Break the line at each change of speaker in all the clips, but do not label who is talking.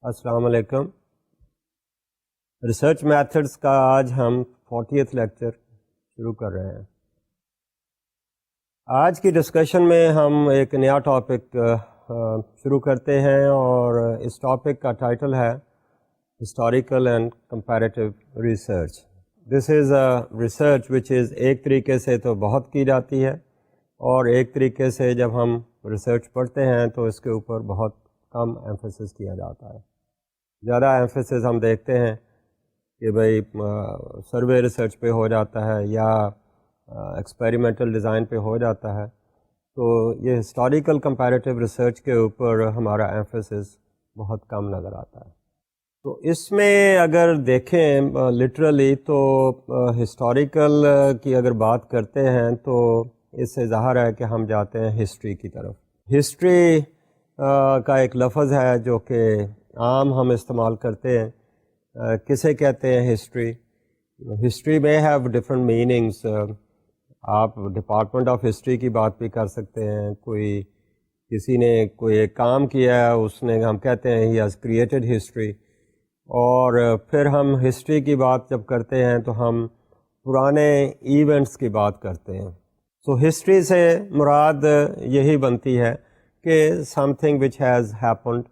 السلام علیکم. Research methods کا آج ہم 40th لیکچر شروع کر رہے ہیں. آج کی ڈسکشن میں ہم ایک نیا ٹاپک شروع کرتے ہیں اور اس ٹاپک کا ٹائٹل ہے historical and comparative research. This is a research which is ایک طریقے سے تو بہت کی جاتی ہے اور ایک طریقے سے جب ہم ریسرچ پڑھتے ہیں تو اس کے اوپر بہت کم ایمفیسس کیا جاتا ہے. زیادہ ایمفیسس ہم دیکھتے ہیں کہ بھئی سروے ریسرچ پہ ہو جاتا ہے یا ایکسپیریمنٹل ڈیزائن پہ ہو جاتا ہے. تو یہ ہسٹوریکل کمپیریٹیو ریسرچ کے اوپر ہمارا ایمفیسس بہت کم نظر آتا ہے. تو اس میں اگر دیکھیں لٹرلی تو ہسٹوریکل کی اگر بات کرتے ہیں تو اس سے ظاہر ہے کہ ہم جاتے ہیں ہسٹری کی طرف. ہسٹری کا ایک لفظ ہے جو کہ عام ہم استعمال کرتے ہیں. کسے کہتے ہیں ہسٹری؟ ہسٹری میں ہیو ڈفرینٹ میننگس. آپ ڈپارٹمنٹ آف ہسٹری کی بات بھی کر سکتے ہیں. کسی نے کوئی ایک کام کیا ہے, اس نے ہم کہتے ہیں ہی ہیز کریٹڈ ہسٹری. اور پھر ہم ہسٹری کی بات جب کرتے ہیں تو ہم پرانے ایونٹس کی بات کرتے ہیں. سو ہسٹری سے مراد یہی بنتی ہے کہ some thing which has happened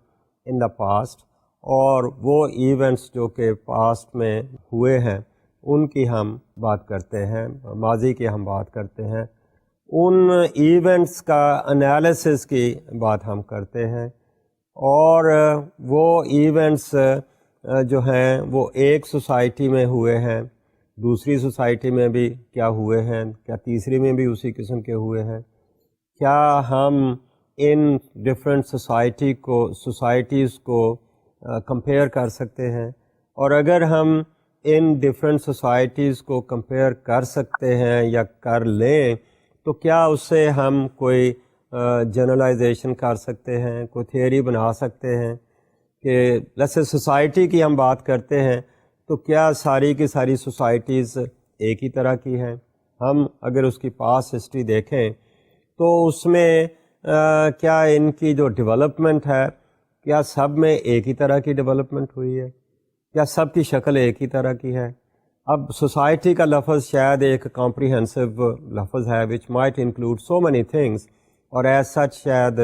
in the past, اور وہ ایونٹس جو کہ پاسٹ میں ہوئے ہیں ان کی ہم بات کرتے ہیں, ماضی کی ہم بات کرتے ہیں. ان ایونٹس کا انالیسس کی بات ہم کرتے ہیں, اور وہ ایونٹس جو ہیں وہ ایک سوسائٹی میں ہوئے ہیں, دوسری سوسائٹی میں بھی کیا ہوئے ہیں, کیا تیسری میں بھی اسی قسم کے ہوئے ہیں, کیا ہم ان ڈفرینٹ سوسائٹیز کو کمپیئر کر سکتے ہیں. اور اگر ہم ان ڈفرینٹ سوسائٹیز کو کمپیئر کر سکتے ہیں یا کر لیں تو کیا اس سے ہم کوئی جنرلائزیشن کر سکتے ہیں, کوئی تھیوری بنا سکتے ہیں کہ جیسے سوسائٹی کی ہم بات کرتے ہیں تو کیا ساری کی ساری سوسائٹیز ایک ہی طرح کی ہیں؟ ہم اگر اس کی پاس ہسٹری دیکھیں تو اس میں کیا ان کی جو ڈیولپمنٹ ہے کیا سب میں ایک ہی طرح کی ڈیولپمنٹ ہوئی ہے؟ کیا سب کی شکل ایک ہی طرح کی ہے؟ اب سوسائٹی کا لفظ شاید ایک کمپریہنسو لفظ ہے which might include so many things, اور ایز سچ شاید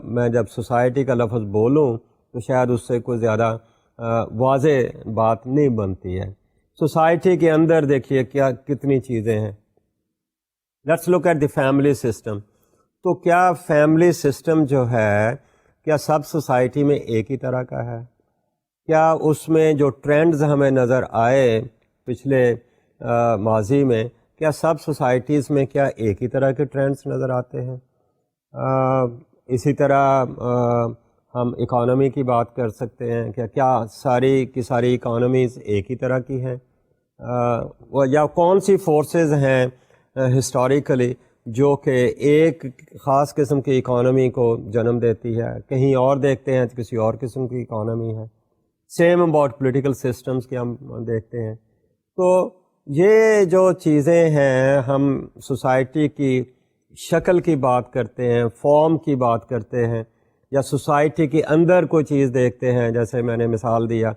میں جب سوسائٹی کا لفظ بولوں تو شاید اس سے کوئی زیادہ واضح بات نہیں بنتی ہے. سوسائٹی کے اندر دیکھیے کیا کتنی چیزیں ہیں. Let's look at the family system. تو کیا فیملی سسٹم جو ہے کیا سب سوسائٹی میں ایک ہی طرح کا ہے؟ کیا اس میں جو ٹرینڈز ہمیں نظر آئے پچھلے ماضی میں, کیا سب سوسائٹیز میں کیا ایک ہی طرح کے ٹرینڈز نظر آتے ہیں؟ اسی طرح ہم اکانومی کی بات کر سکتے ہیں کہ کیا ساری کی ساری اکانومیز ایک ہی طرح کی ہیں, یا کون سی فورسز ہیں ہسٹوریکلی جو کہ ایک خاص قسم کی اکانومی کو جنم دیتی ہے, کہیں اور دیکھتے ہیں تو کسی اور قسم کی اکانومی ہے. سیم اباؤٹ پولیٹیکل سسٹمز کی ہم دیکھتے ہیں. تو یہ جو چیزیں ہیں, ہم سوسائٹی کی شکل کی بات کرتے ہیں, فارم کی بات کرتے ہیں, یا سوسائٹی کے اندر کوئی چیز دیکھتے ہیں, جیسے میں نے مثال دیا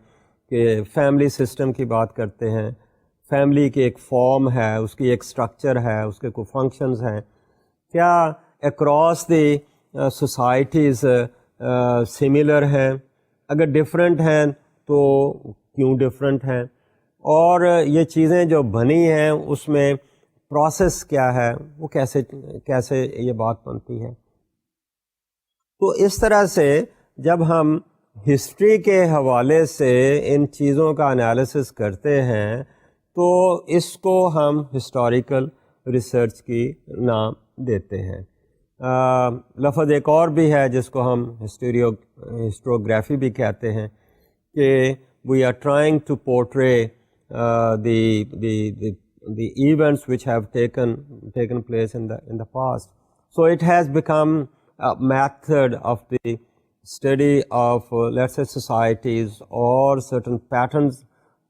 کہ فیملی سسٹم کی بات کرتے ہیں. فیملی کی ایک فارم ہے, اس کی ایک سٹرکچر ہے, اس کے کوئی فنکشنز ہیں. کیا اکراس دی سوسائٹیز سملر ہیں؟ اگر ڈفرینٹ ہیں تو کیوں ڈفرینٹ ہیں؟ اور یہ چیزیں جو بنی ہیں اس میں پروسیس کیا ہے, وہ کیسے یہ بات بنتی ہے. تو اس طرح سے جب ہم ہسٹری کے حوالے سے ان چیزوں کا انالیسس کرتے ہیں تو اس کو ہم ہسٹوریکل ریسرچ کی نام دیتے ہیں. لفظ ایک اور بھی ہے جس کو ہم ہسٹوریوگرافی بھی کہتے ہیں کہ we are trying to portray the events which have taken place in the past. So it has become a method of the study of let's say societies or certain patterns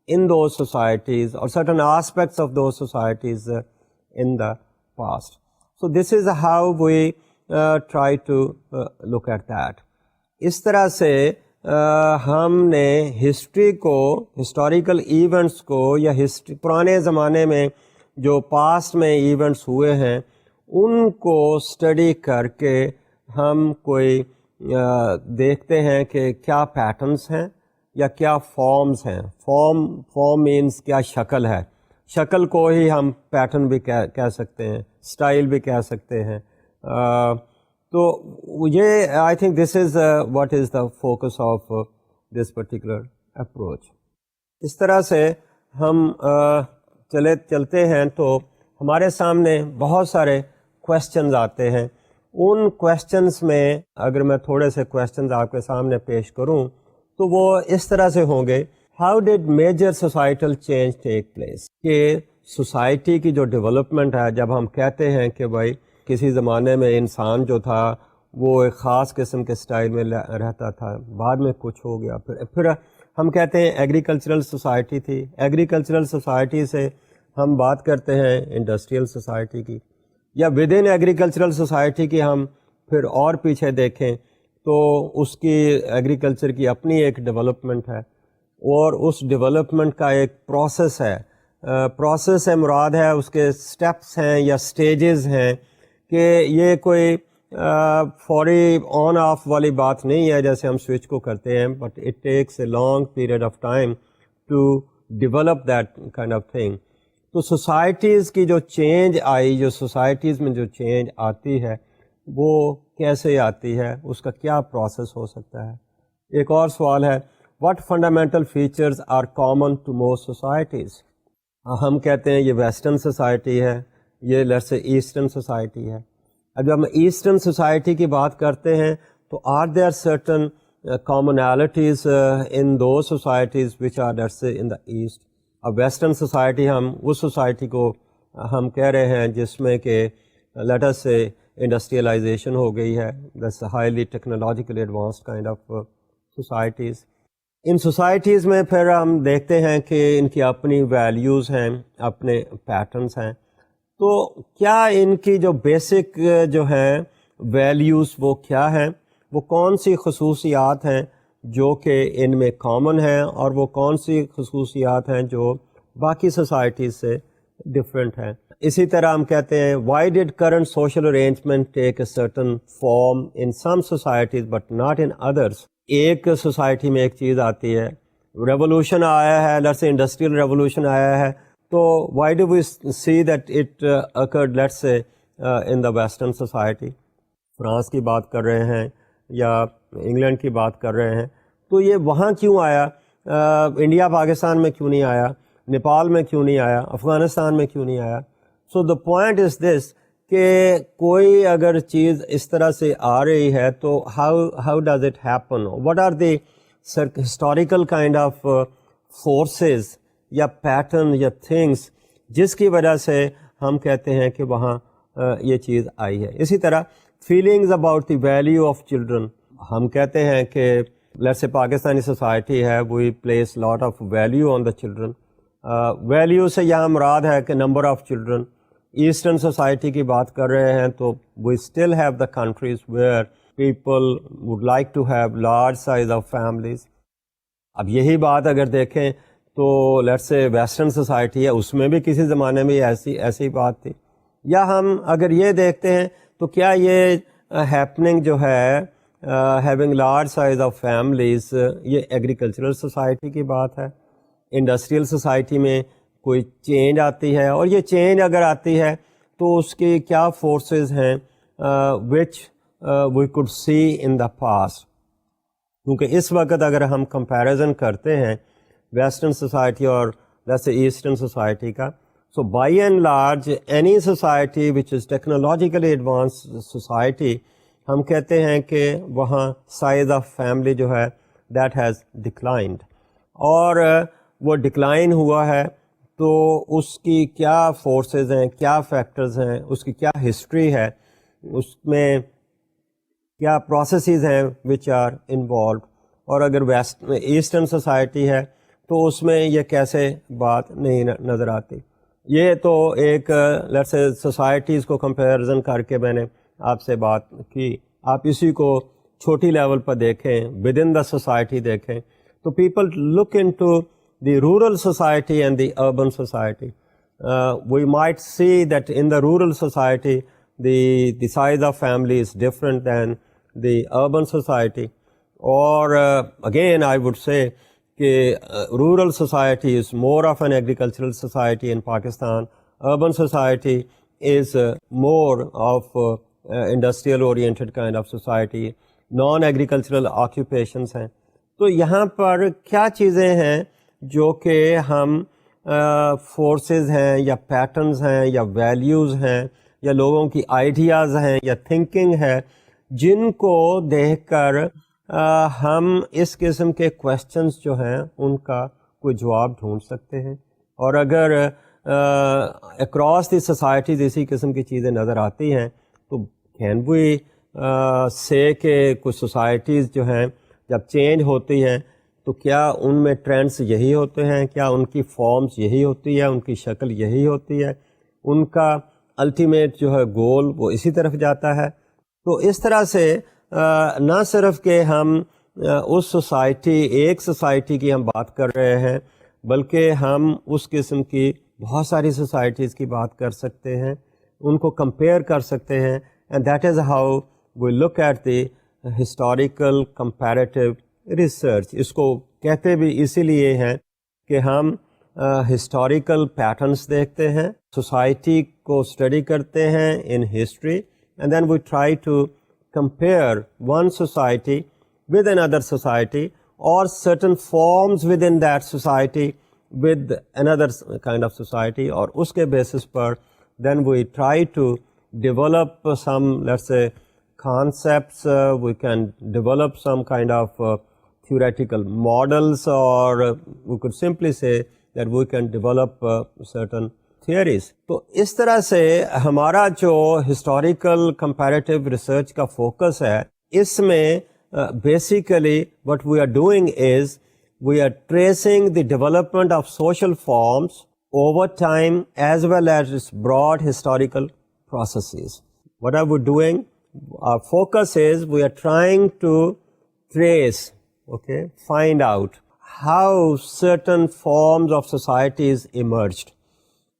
in those societies or certain aspects of those societies in the past. So this is how we try to look at that. اس طرح سے ہم نے history کو، historical events کو، یا پرانے زمانے میں جو پاسٹ میں ایونٹس ہوئے ہیں ان کو اسٹڈی کر کے ہم کوئی دیکھتے ہیں کہ کیا پیٹرنس ہیں یا کیا فارمز ہیں. فارم مینس کیا شکل ہے، شکل کو ہی ہم پیٹرن بھی کہہ سکتے ہیں، اسٹائل بھی کہہ سکتے ہیں. تو یہ I think this is what is the focus of this particular approach. اس طرح سے ہم چلتے ہیں تو ہمارے سامنے بہت سارے کویشچنز آتے ہیں. ان کویشچنز میں اگر میں تھوڑے سے کویشچنز آپ کے سامنے پیش کروں تو وہ اس طرح سے ہوں گے: how did major societal change take place? کہ سوسائٹی کی جو ڈیولپمنٹ ہے، جب ہم کہتے ہیں کہ بھائی کسی زمانے میں انسان جو تھا وہ ایک خاص قسم کے سٹائل میں رہتا تھا، بعد میں کچھ ہو گیا، پھر ہم کہتے ہیں ایگریکلچرل سوسائٹی تھی، ایگریکلچرل سوسائٹی سے ہم بات کرتے ہیں انڈسٹریل سوسائٹی کی، یا ود ان ایگریکلچرل سوسائٹی کی ہم پھر اور پیچھے دیکھیں تو اس کی ایگریکلچر کی اپنی ایک ڈیولپمنٹ ہے، اور اس ڈیولپمنٹ کا ایک پروسیس ہے. پروسیس سے مراد ہے اس کے سٹیپس ہیں یا سٹیجز ہیں، کہ یہ کوئی فوری آن آف والی بات نہیں ہے جیسے ہم سوئچ کو کرتے ہیں، but it takes a long period of time to develop that kind of thing. تو سوسائٹیز کی جو چینج آئی، جو سوسائٹیز میں جو چینج آتی ہے وہ کیسے آتی ہے، اس کا کیا پروسیس ہو سکتا ہے. ایک اور سوال ہے: what fundamental features are common to most societies? ہم کہتے ہیں یہ ویسٹرن سوسائٹی ہے، یہ لیٹس سے ایسٹرن سوسائٹی ہے. اب جب ہم ایسٹرن سوسائٹی کی بات کرتے ہیں تو are there certain commonalities in those societies which are let's say in the east. اب ویسٹرن سوسائٹی ہم اس سوسائٹی کو ہم کہہ رہے ہیں جس میں کہ let us say انڈسٹریلائزیشن ہو گئی ہے، that's a highly technologically advanced kind of societies. In societies میں پھر ہم دیکھتے ہیں کہ ان کی اپنی ویلیوز ہیں، اپنے پیٹرنس ہیں. تو کیا ان کی جو بیسک جو ہیں ویلیوز وہ کیا ہیں، وہ کون سی خصوصیات ہیں جو کہ ان میں کامن ہیں، اور وہ کون سی خصوصیات ہیں جو باقی سوسائٹیز سے ڈفرینٹ ہیں. اسی طرح ہم کہتے ہیں why did current social arrangement take a certain form in some societies but not in others. ایک سوسائٹی میں ایک چیز آتی ہے، ریولوشن آیا ہے، لیٹس سے انڈسٹریل ریولوشن آیا ہے، تو why do we see that it occurred let's say in the western society. France کی بات کر رہے ہیں یا انگلینڈ کی بات کر رہے ہیں، تو یہ وہاں کیوں آیا؟ انڈیا پاکستان میں کیوں نہیں آیا؟ نیپال میں کیوں نہیں آیا؟ افغانستان میں کیوں نہیں آیا؟ سو دا پوائنٹ از دس کہ کوئی اگر چیز اس طرح سے آ رہی ہے تو how does it happen, what are the historical kind of forces یا پیٹرن یا تھنگس جس کی وجہ سے ہم کہتے ہیں کہ وہاں یہ چیز آئی ہے. اسی طرح feelings about the value of children, ہم کہتے ہیں کہ لیٹس سے پاکستانی سوسائٹی ہے، we place lot of value on the children. Value سے یہاں مراد ہے کہ number of children. Eastern society کی بات کر رہے ہیں تو we still have the countries where people would like to have large size of families. اب یہی بات اگر دیکھیں تو لیٹس سے ویسٹرن سوسائٹی ہے، اس میں بھی کسی زمانے میں ایسی بات تھی. یا ہم اگر یہ دیکھتے ہیں تو کیا یہ ہیپننگ جو ہے having large size of families, یہ ایگریکلچرل سوسائٹی کی بات ہے؟ انڈسٹریل سوسائٹی میں کوئی چینج آتی ہے، اور یہ چینج اگر آتی ہے تو اس کی کیا فورسز ہیں وچ we could see in the past. کیونکہ اس وقت اگر ہم کمپیریزن کرتے ہیں ویسٹرن سوسائٹی اور جیسے ایسٹرن سوسائٹی کا، so by and large any society which is technologically advanced society, ہم کہتے ہیں کہ وہاں سائز آف فیملی جو ہے دیٹ ہیز ڈکلائنڈ. اور وہ ڈکلائن ہوا ہے تو اس کی کیا فورسز ہیں، کیا فیکٹرز ہیں، اس کی کیا ہسٹری ہے، اس میں کیا پروسیسز ہیں وچ آر انوالوڈ. اور اگر ایسٹرن سوسائٹی ہے تو اس میں یہ کیسے بات نہیں نظر آتی. یہ تو ایک لیٹس سے سوسائٹیز کو کمپیریزن کر کے میں نے آپ سے بات کی. آپ اسی کو چھوٹی لیول پر دیکھیں, ود ان دا سوسائٹی دیکھیں, تو people look into the rural society and the urban society. We might see that in the rural society the size of family is different than the urban society. Or again I would say that rural society is more of an agricultural society in Pakistan. Urban society is more of industrial oriented kind of society. Non-agricultural occupations ہیں. تو یہاں پر کیا چیزیں ہیں جو کہ ہم forces ہیں یا پیٹرنز ہیں یا ویلیوز ہیں یا لوگوں کی آئیڈیاز ہیں یا تھنکنگ ہے, جن کو دیکھ کر ہم اس قسم کے کویسچنز جو ہیں ان کا کوئی جواب ڈھونڈ سکتے ہیں. اور اگر اکراس دی سوسائٹیز اسی قسم کی چیزیں نظر آتی ہیں تو کین وی سے کہ کچھ سوسائٹیز جو ہیں جب چینج ہوتی ہیں تو کیا ان میں ٹرینڈس یہی ہوتے ہیں, کیا ان کی فارمز یہی ہوتی ہے, ان کی شکل یہی ہوتی ہے, ان کا الٹیمیٹ جو ہے گول وہ اسی طرف جاتا ہے. تو اس طرح سے نہ صرف کہ ہم اس سوسائٹی, ایک سوسائٹی کی ہم بات کر رہے ہیں, بلکہ ہم اس قسم کی بہت ساری سوسائٹیز کی بات کر سکتے ہیں, ان کو کمپیئر کر سکتے ہیں. And that is how we look at the historical comparative research. اس کو کہتے بھی اسی لیے ہیں کہ ہم ہسٹوریکل پیٹرنس دیکھتے ہیں, سوسائٹی کو اسٹڈی کرتے ہیں in history, and then we try to compare one society with another society or certain forms within that society with another kind of society, اور اس کے basis per then we try to develop some, let's say, concepts, we can develop some kind of theoretical models, or we could simply say that we can develop certain theories. تو اس طرح سے ہمارا جو historical comparative research کا focus ہے, اس میں basically what we are doing is we are tracing the development of social forms over time as well as its broad historical processes. What are we doing? Our focus is we are trying to trace, find out how certain forms of societies emerged,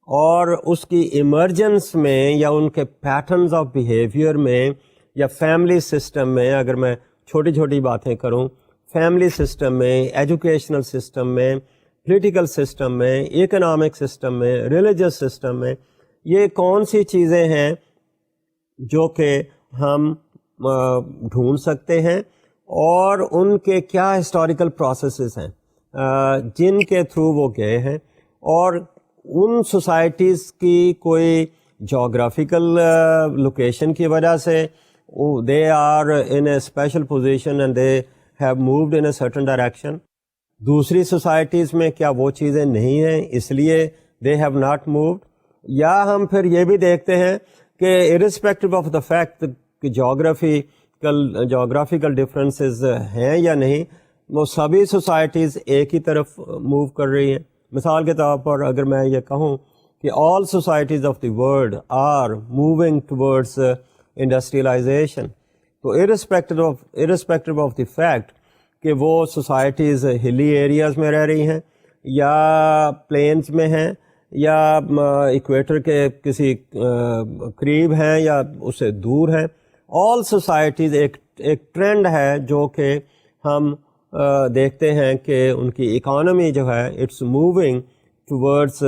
اور اس کی emergence میں یا ان کے patterns of behaviour میں یا family system میں, اگر میں چھوٹی چھوٹی باتیں کروں, فیملی سسٹم میں, ایجوکیشنل سسٹم میں, پولیٹیکل سسٹم میں, اکنامک سسٹم میں, ریلیجس سسٹم میں, یہ کون سی چیزیں ہیں جو کہ ہم ڈھونڈ سکتے ہیں, اور ان کے کیا ہسٹوریکل پروسیسز ہیں جن کے تھرو وہ گئے ہیں, اور ان سوسائٹیز کی کوئی جغرافیکل لوکیشن کی وجہ سے they are in a special position and they have moved in a certain direction. دوسری سوسائٹیز میں کیا وہ چیزیں نہیں ہیں اس لیے they have not moved. یا ہم پھر یہ بھی دیکھتے ہیں کہ irrespective of the fact کہ جغرافیکل ڈفرینسز ہیں یا نہیں, وہ سبھی سوسائٹیز ایک ہی طرف موو کر رہی ہیں. مثال کے طور پر اگر میں یہ کہوں کہ all societies of the world are moving towards industrialisation, تو irrespective of the fact کہ وہ سوسائٹیز ہلی ایریاز میں رہ رہی ہیں یا پلینز میں ہیں یا ایکویٹر کے کسی قریب ہیں یا اس سے دور ہیں, آل سوسائٹیز ایک ٹرینڈ ہے جو کہ ہم دیکھتے ہیں کہ ان کی اکانومی جو ہے it's moving towards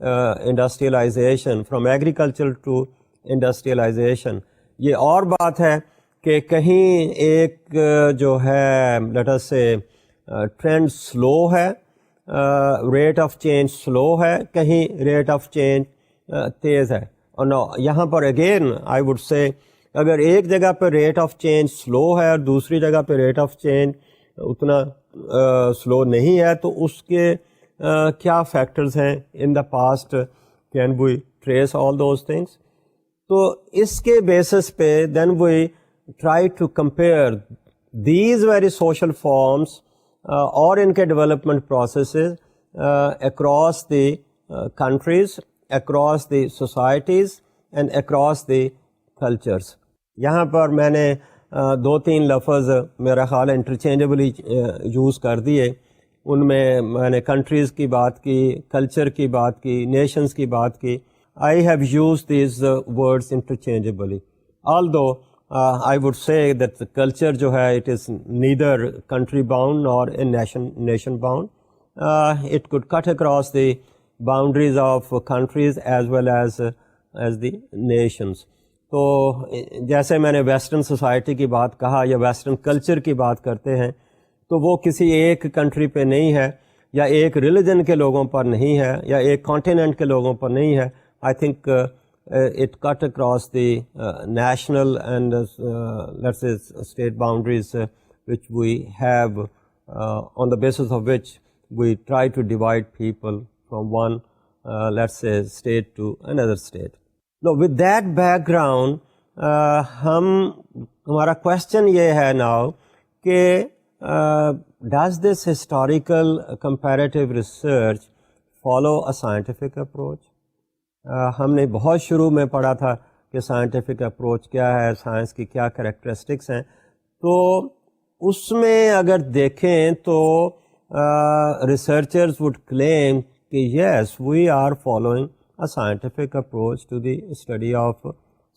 industrialisation, from agriculture to industrialisation. یہ اور بات ہے کہ کہیں ایک جو ہے لیٹ اس سے ٹرینڈ سلو ہے, ریٹ آف چینج سلو ہے, کہیں ریٹ آف چینج تیز ہے. اور یہاں پر اگین آئی وڈ سے اگر ایک جگہ پہ ریٹ آف چینج سلو ہے اور دوسری جگہ پہ ریٹ آف چینج اتنا سلو نہیں ہے, تو اس کے کیا فیکٹرز ہیں in the past, can we trace all those things. تو اس کے بیسس پہ then we try to compare these very social forms اور ان کے development processes across the countries, across the societies and across the cultures. یہاں پر میں نے دو تین لفظ میرا خیال انٹرچینجبلی یوز کر دیے. ان میں نے کنٹریز کی بات کی, کلچر کی بات کی, نیشنز کی بات کی. I have used these words interchangeably. Although I would say that the culture جو ہے it is neither country bound nor a nation bound. It could cut across the boundaries of countries as well as the nations. تو جیسے میں نے western society کی بات کہا یا ویسٹرن کلچر کی بات کرتے ہیں تو وہ کسی ایک کنٹری پہ نہیں ہے, یا ایک ریلیجن کے لوگوں پر نہیں ہے, یا ایک کانٹیننٹ کے لوگوں پر نہیں ہے. I think it cut across the national and let's say state boundaries which we have, on the basis of which we try to divide people from one let's say state to another state. Now with that background ہمارا question یہ ہے now کہ does this historical comparative research follow a scientific approach? ہم نے بہت شروع میں پڑھا تھا کہ سائنٹیفک اپروچ کیا ہے, سائنس کی کیا کریکٹرسٹکس ہیں. تو اس میں اگر دیکھیں تو ریسرچرز وڈ کلیم کہ yes we are following a scientific approach to the study of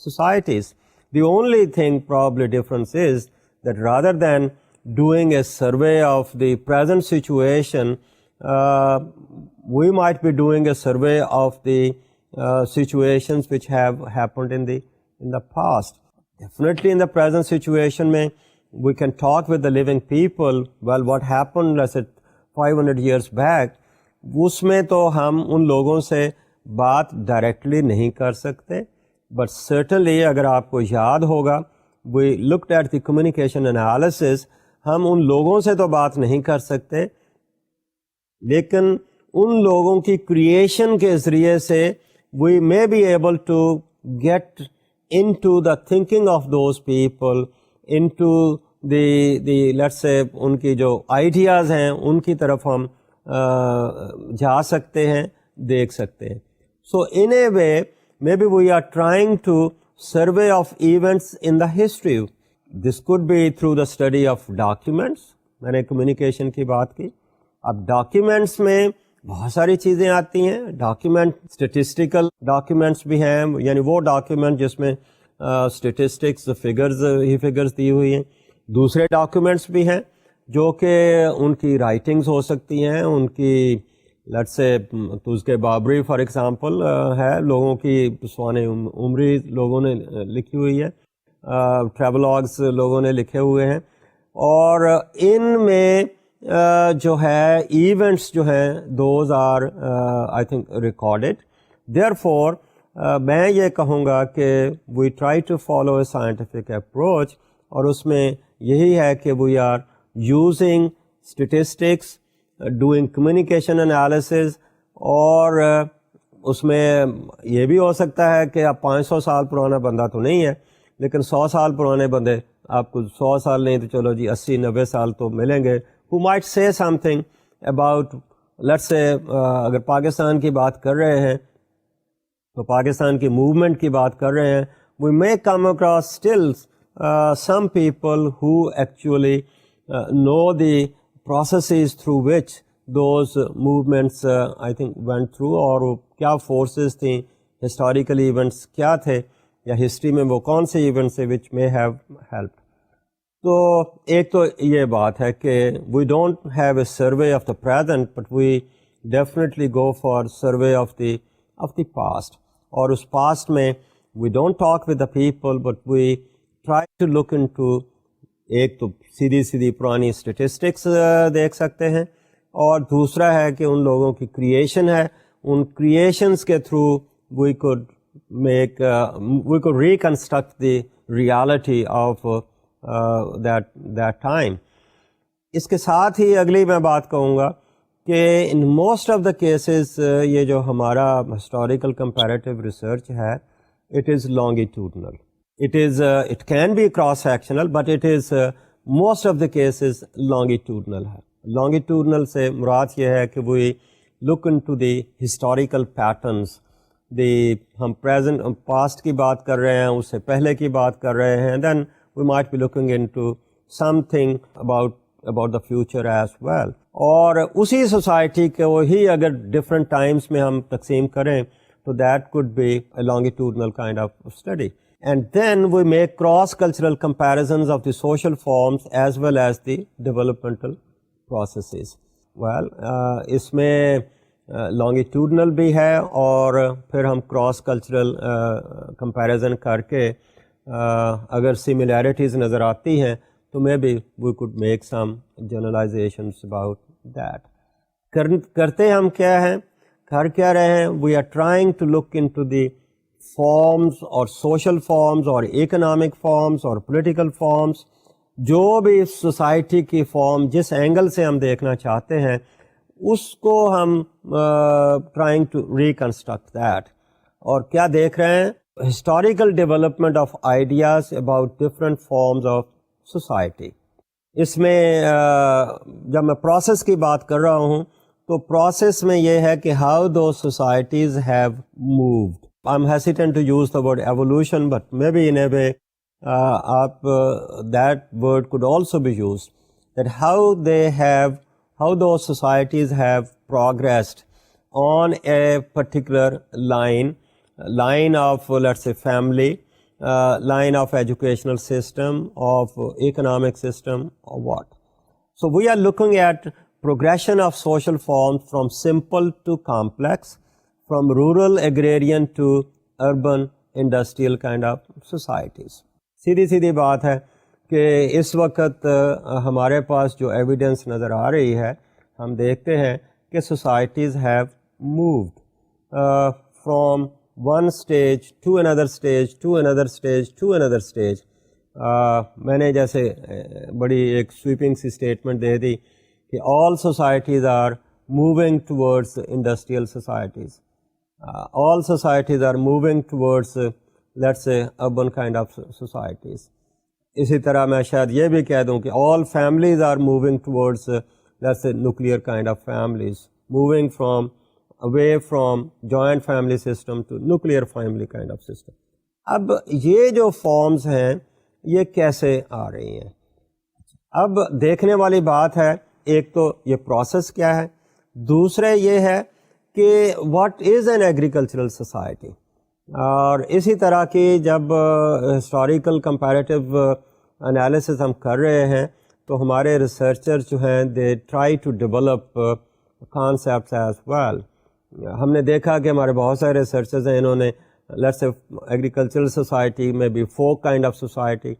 societies. The only thing probably difference is that rather than doing a survey of the present situation we might be doing a survey of the situations which have happened in the past. Definitely in the present situation mein we can talk with the living people. Well, what happened let's say 500 years back, اس میں تو ہم ان لوگوں سے بات directly نہیں کر سکتے, but certainly اگر آپ کو یاد ہوگا we looked at the communication analysis. ہم ان لوگوں سے تو بات نہیں کر سکتے, لیکن ان لوگوں کی کریشن کے ذریعے سے we may be able to get into the thinking of those people, into the let's say ان کی جو ideas ہیں ان کی طرف ہم جا سکتے ہیں, دیکھ سکتے ہیں. So in a way maybe we are trying to survey of events in the history. This could be through the study of documents. میں نے کمیونیکیشن کی بات کی. اب ڈاکیومنٹس میں بہت ساری چیزیں آتی ہیں. ڈاکیومنٹ اسٹیٹسٹیکل ڈاکیومنٹس بھی ہیں, یعنی وہ ڈاکیومنٹ جس میں اسٹیٹسٹکس فگرز دی ہوئی ہیں. دوسرے ڈاکیومنٹس بھی ہیں جو کہ ان کی رائٹنگز ہو سکتی ہیں, ان کی let's say تذکِ Babri for example ہے, لوگوں کی سوانح عمری لوگوں نے لکھی ہوئی ہے, ٹریولاگز لوگوں نے لکھے ہوئے ہیں, اور ان میں جو ہے ایونٹس جو ہیں those are I think recorded. Therefore میں یہ کہوں گا کہ we try to follow a scientific approach, اور اس میں یہی ہے کہ we are using statistics, doing communication analysis, اور اس میں یہ بھی ہو سکتا ہے کہ اب 500 سال پرانا بندہ تو نہیں ہے, لیکن 100 سال پرانے بندے, آپ کو 100 سال نہیں تو چلو جی 80-90 سال تو ملیں گے, who might say something about let's say اگر پاکستان کی بات کر رہے ہیں تو پاکستان کی موومنٹ کی بات کر رہے ہیں, we may come across still some people who actually know the processes through which those movements I think went through, اور کیا فورسز تھیں, ہسٹوریکل ایونٹس کیا تھے, یا ہسٹری میں وہ کون سے ایونٹس ہیں which may have helped. تو ایک تو یہ بات ہے کہ we don't have a survey of the present, but we definitely go for survey of the past. اور اس پاسٹ میں we don't talk with the people, but we try to look into, ایک تو سیدھی پرانی statistics دیکھ سکتے ہیں, اور دوسرا ہے کہ ان لوگوں کی کریشن ہے, ان کریشنس کے through we could reconstruct the reality of that time. اس کے ساتھ ہی اگلی میں بات کہوں گا کہ in most of the cases یہ جو ہمارا ہسٹوریکل کمپیریٹیو ریسرچ ہے, it is longitudinal. It can be cross sectional, but it is most of the cases longitudinal ہے. longitudinal سے مراد یہ ہے کہ we look into the historical patterns. ہم پریزنٹ پاسٹ کی بات کر رہے ہیں, اس سے پہلے کی بات کر رہے ہیں, دین we might be looking into something about the future as well. اور اسی سوسائٹی کو ہی اگر ڈفرینٹ ٹائمس میں ہم تقسیم کریں تو that could be a longitudinal kind of study. And then we make cross-cultural comparisons of the social forms as well as the developmental processes. Well, اس میں longitudinal بھی ہے اور پھر ہم cross-cultural comparison کر کے اگر similarities نظر آتی ہیں تو maybe we could make some generalizations about that. کرتے ہم کیا ہیں، کر کیا رہے ہیں، we are trying to look into the forms اور social forms اور economic forms اور political forms، جو بھی سوسائٹی کی فارم جس اینگل سے ہم دیکھنا چاہتے ہیں اس کو ہم trying to reconstruct that. اور کیا دیکھ رہے ہیں، historical development of ideas about different forms of society. اس میں جب میں پروسیس کی بات کر رہا ہوں تو پروسیس میں یہ ہے کہ how those societies have moved. I'm hesitant to use the word evolution, but maybe in a way that word could also be used, that how those societies have progressed on a particular line of, let's say, family, line of educational system, of economic system, or what. So we are looking at progression of social forms from simple to complex, from rural agrarian to urban industrial kind of societies. سیدھی بات ہے کہ اس وقت ہمارے پاس جو evidence نظر آ رہی ہے، ہم دیکھتے ہیں کہ societies have moved from one stage to another stage to another stage to another stage. میں نے جیسے بڑی ایک سویپنگ سی اسٹیٹمنٹ دے دی کہ all societies are moving towards industrial societies. All societies are moving towards, let's say, urban kind of societies. اسی طرح میں شاید یہ بھی کہہ دوں کہ all families are moving towards, let's say, nuclear kind of families, moving away from joint family system to nuclear family kind of system. اب یہ جو فارمز ہیں یہ کیسے آ رہی ہیں؟ اب دیکھنے والی بات ہے، ایک تو یہ پروسیس کیا ہے، دوسرے یہ ہے کہ what is an agricultural society. اور اسی طرح کی جب ہسٹوریکل کمپیریٹیو انالیسس ہم کر رہے ہیں تو ہمارے ریسرچر جو ہیں they try to develop concepts as well. ہم نے دیکھا کہ ہمارے بہت سارے ریسرچرز ہیں، انہوں نے لیٹس سے ایگریکلچرل سوسائٹی میں بھی فوک کائنڈ آف سوسائٹی،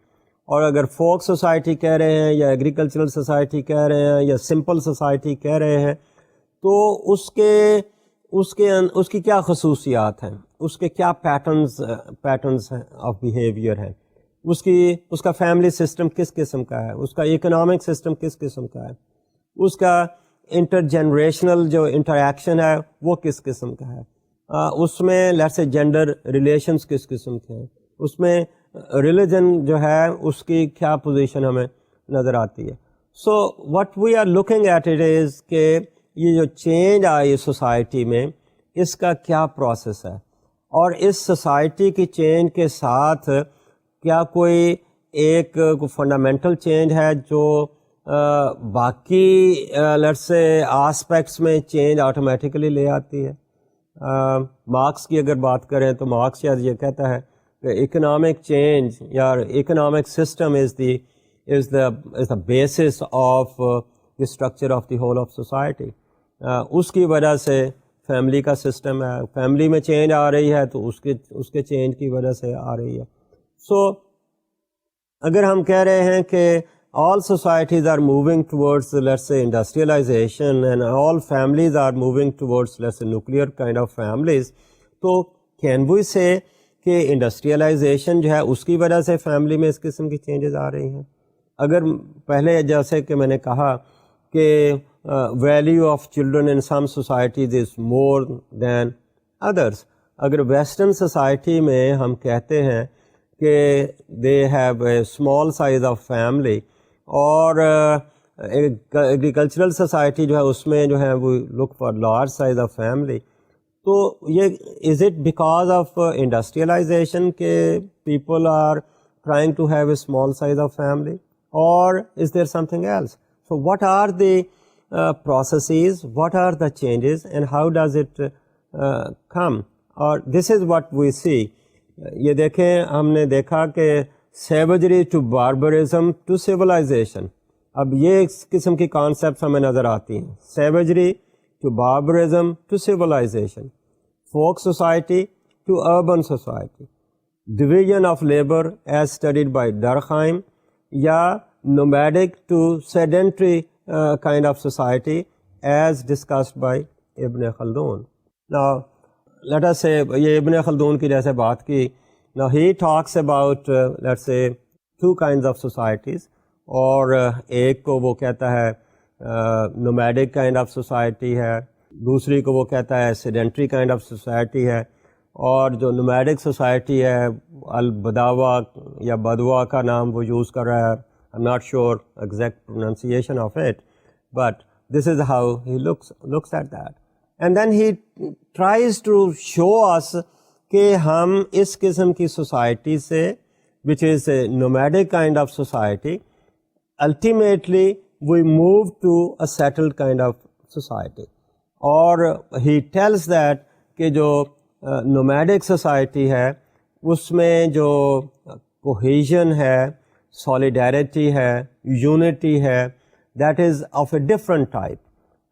اور اگر فوک سوسائٹی کہہ رہے ہیں یا ایگریکلچرل سوسائٹی کہہ رہے ہیں یا سمپل سوسائٹی کہہ رہے ہیں تو اس کی کیا خصوصیات ہیں، اس کے کیا پیٹرنز آف بیہیویئر ہیں، اس کا فیملی سسٹم کس قسم کا ہے، اس کا اکنامک سسٹم کس قسم کا ہے، اس کا انٹر جنریشنل جو انٹریکشن ہے وہ کس قسم کا ہے، اس میں لیٹس سے جینڈر ریلیشنز کس قسم کے ہیں، اس میں ریلیجن جو ہے اس کی کیا پوزیشن ہمیں نظر آتی ہے. So what we are looking at it is کہ یہ جو چینج آئی سوسائٹی میں اس کا کیا پروسیس ہے، اور اس سوسائٹی کی چینج کے ساتھ کیا کوئی ایک فنڈامنٹل چینج ہے جو باقی لیٹس سے آسپیکٹس میں چینج آٹومیٹیکلی لے آتی ہے. مارکس کی اگر بات کریں تو مارکس شاید یہ کہتا ہے کہ اکنامک چینج یا economic system is the basis of the structure of the whole of society. اس کی وجہ سے فیملی کا سسٹم ہے، فیملی میں چینج آ رہی ہے تو اس کے چینج کی وجہ سے آ رہی ہے. سو اگر ہم کہہ رہے ہیں کہ all societies are moving towards, let's say, industrialization, and all families are moving towards, let's say, nuclear kind of families, تو can we say کہ انڈسٹریلائزیشن جو ہے اس کی وجہ سے فیملی میں اس قسم کی چینجز آ رہی ہیں؟ اگر پہلے جیسے کہ میں نے کہا کہ value of children in some societies is more than others, اگر ویسٹرن سوسائٹی میں ہم کہتے ہیں کہ they have a small size of family, اور ایگریکلچرل سوسائٹی جو ہے اس میں جو ہے وہ look for large size of family, تو یہ is it because of industrialization کہ people are trying to have a small size of family, or is there something else? So what are the processes, what are the changes, and how does it come? Or this is what we see. یہ دیکھیں ہم نے دیکھا کہ سیوجری to barbarism to civilisation. اب یہ ایک قسم کی کانسیپٹس ہمیں نظر آتی ہیں. Savagery to barbarism to civilization, folk society to urban society, division of labour as studied by Durkheim, یا nomadic to sedentary kind of society as discussed by Ibn Khaldun. Now let us say, یہ ابن خلدون کی جیسے بات کی. Now he talks about let's say two kinds of societies, اور ایک کو وہ کہتا ہے نومیڈک کائنڈ آف سوسائٹی ہے, دوسری کو وہ کہتا ہے سیڈنٹری کائنڈ آف سوسائٹی ہے. اور جو نومیڈک سوسائٹی ہے البداوا یا بدوا کا نام وہ یوز کر رہا ہے. I'm not sure exact pronunciation of it, but this is how he looks at that. And then he tries to show us کہ ہم اس قسم کی سوسائٹی سے, which is a nomadic kind of society, ultimately we move to a settled kind of society. اور he tells that کہ جو nomadic society ہے اس میں جو cohesion ہے, solidarity ہے, unity ہے, that is of a different type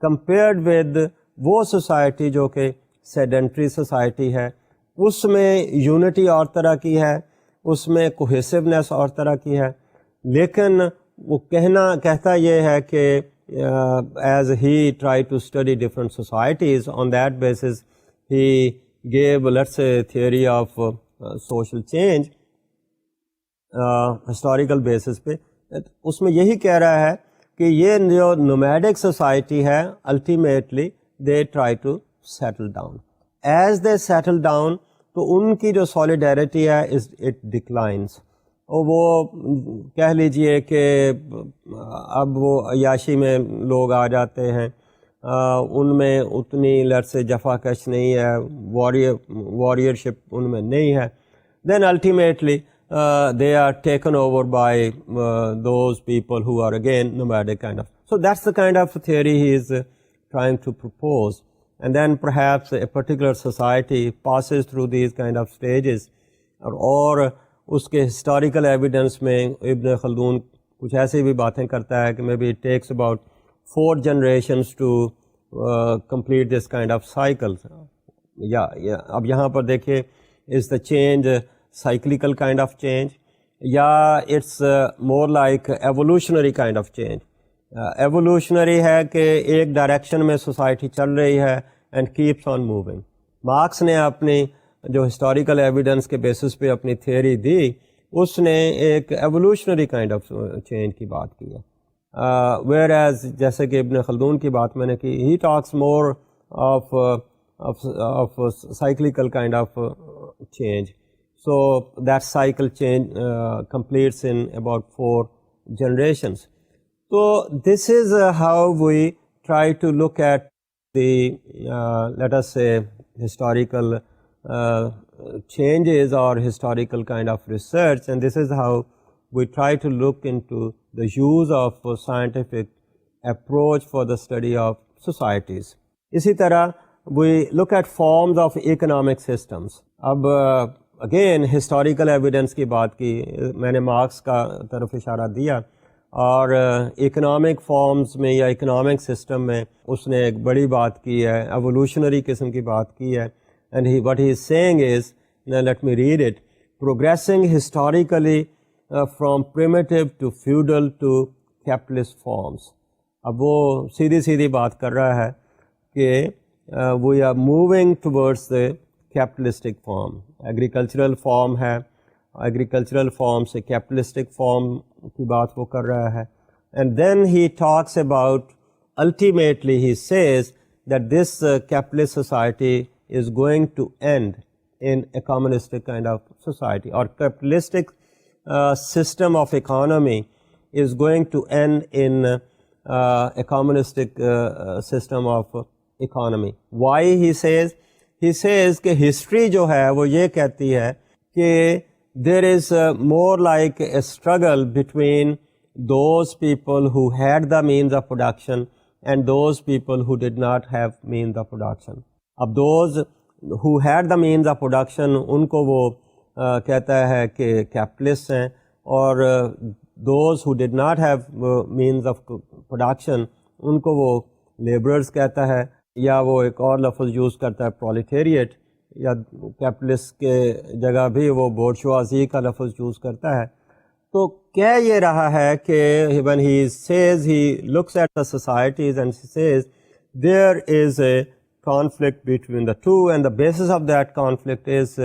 compared with وہ سوسائٹی جو کہ سیڈنٹری سوسائٹی ہے. اس میں یونٹی اور طرح کی ہے, اس میں کوہیسونیس اور طرح کی ہے, لیکن وہ کہتا یہ ہے کہ as he try to study different societies, on that basis he give lets a theory of social change historical basis پہ. اس میں یہی کہہ رہا ہے کہ یہ جو نومیڈک سوسائٹی ہے ultimately they try to settle down. As they settle down, تو ان کی جو solidarity ہے it declines. اور وہ کہہ لیجئے کہ اب وہ عیاشی میں لوگ آ جاتے ہیں, ان میں اتنی let's say جفا کش نہیں ہے, warriorship ان میں نہیں ہے. Then ultimately they are taken over by those people who are again nomadic kind of. So that's the kind of theory he is trying to propose, and then perhaps a particular society passes through these kind of stages. اور اس کے historical evidence میں ابن خلدون کچھ ایسی بھی باتیں کرتا ہے کہ maybe it takes about 4 generations to complete this kind of cycle. اب یہاں پر دیکھیے, is the change cyclical kind of change, یا it's more like evolutionary kind of change. Evolutionary ہے کہ ایک ڈائریکشن میں سوسائٹی چل رہی ہے and keeps on moving. Marks نے اپنی جو ہسٹوریکل ایویڈنس کے بیسس پہ اپنی تھیوری دی, اس نے ایک ایوولوشنری کائنڈ آف چینج کی بات کی ہے. ویئر ایز جیسے کہ ابن خلدون کی بات میں نے کی, he talks more of cyclical kind of change. So that cycle change completes in about 4 generations. So this is how we try to look at the let us say historical changes or historical kind of research, and this is how we try to look into the use of scientific approach for the study of societies. اسی طرح we look at forms of economic systems. اب again historical evidence کی بات کی, میں نے marks کا طرف اشارہ دیا, اور اکنامک فارمز میں یا اکنامک سسٹم میں اس نے ایک بڑی بات کی ہے, ایوولوشنری قسم کی بات کی ہے. And what he is saying is, now let me read it, progressing historically from primitive to feudal to capitalist forms. اب وہ سیدھی بات کر رہا ہے کہ we are moving towards the capitalistic form. Agricultural form ہے, ایگریکلچرل فارم سے کیپٹلسٹک فارم کی بات وہ کر رہا ہے. And then he talks about, ultimately he says that this capitalist society is going to end in a communistic kind of society, اور capitalistic system of economy is going to end in a communistic system of economy. Why he says کہ history جو ہے وہ یہ کہتی ہے کہ there is more like a struggle between those people who had the means of production and those people who did not have means of production. اب those who had the means of production ان کو وہ کہتا ہے کہ capitalist ہیں, اور those who did not have means of production ان کو وہ لیبررز کہتا ہے, یا وہ ایک اور لفظ یوز کرتا ہے پرولیٹیریٹ, یا کیپٹلسٹ کے جگہ بھی وہ بورژوازی کا لفظ یوز کرتا ہے. تو کہہ یہ رہا ہے کہ when he says, he looks at the societies and he says there is a conflict between the two, and the basis of that conflict is